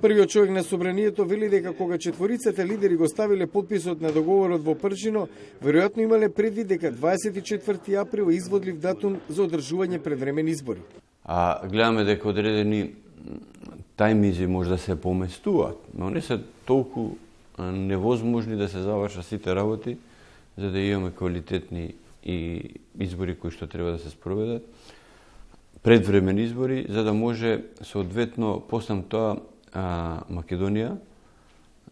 Првиот човек на собранието вели дека кога четворицата лидери го ставиле подписот на договорот во Прчино, веројатно имале предвид дека 24 април е изводлив датум за одржување предвремени избори. А гледаме дека одредени тајмизи може да се поместуваат, но не се толку невозможни да се завршат сите работи, за да имаме квалитетни и избори кои што треба да се спроведат, предвремени избори, за да може соодветно после тоа Македонија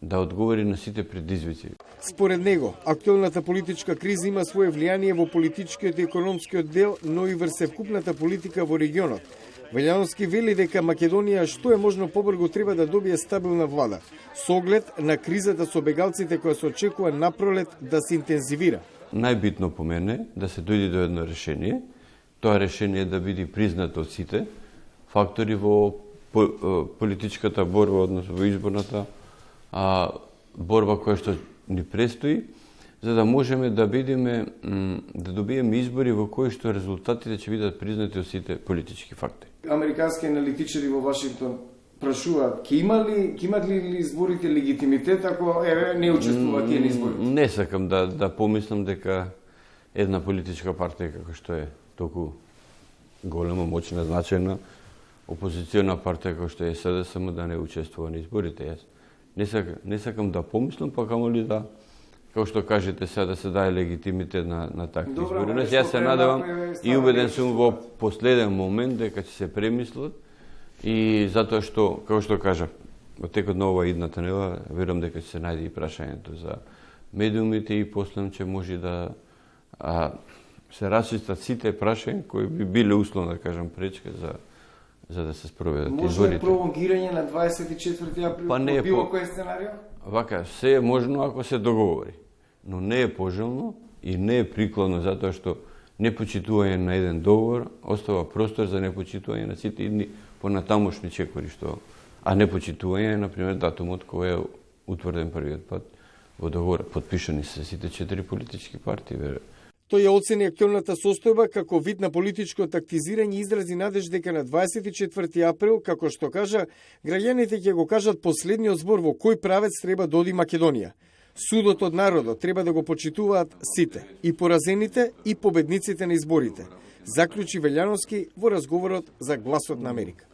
да одговори на сите предизвици. Според него, актуелната политичка криза има свое влијание во политичкиот и економскиот дел, но и врз севкупната политика во регионот. Велјановски вели дека Македонија што е можно побрзо треба да добие стабилна влада, со оглед на кризата со бегалците која се очекува напролет да се интензивира. Најбитно по мене да се дојде до едно решение, тоа решение да биде признато од сите фактори во политичката борба, односно во изборната борба која што ни престои, за да можеме да бидеме, да добиеме избори во кои што резултатите ќе бидат признати од сите политички фактори. Американски аналитичари во Вашингтон прашуваат, ќе имат ли изборите легитимитет ако не учествуваат тие избори? Не сакам да помислам дека една политичка партија како што е толку голема, моćна, значајна опозициона партија како што е СДСМ да не учествува на изборите. Јас не сакам да помислам, па камоли да, како што кажете сега, да се даде легитимитет на такви избори. Јас се надевам и убеден сум во последен момент дека ќе се премислат и затоа што, како што кажав, во текот на оваа идната недела, верувам дека ќе се најде и прашањето за медиумите и после ќе може да се расчистат сите прашања кои би биле условно, да кажам, пречка за да се спроведат изборите. Може ли пролонгирање на 24 април по било кој сценарио? Вака, се е можно ако се договори, но не е пожелно и не е прикладно затоа што непочитување на еден договор остава простор за непочитување на сите идни понатамошни чекори што, а непочитување е, например, датумот кој е утврден првиот пат во договор. Подпишани се сите 4 политички партии, веројатно. Тој ја оцени актуелната состојба како вид на политичко тактизирање и изрази надеж дека на 24 април, како што кажа, граѓаните ќе го кажат последниот збор во кој правец треба да оди Македонија. Судот од народот треба да го почитуваат сите, и поразените и победниците на изборите, заклучи Велјановски во разговорот за Гласот на Америка.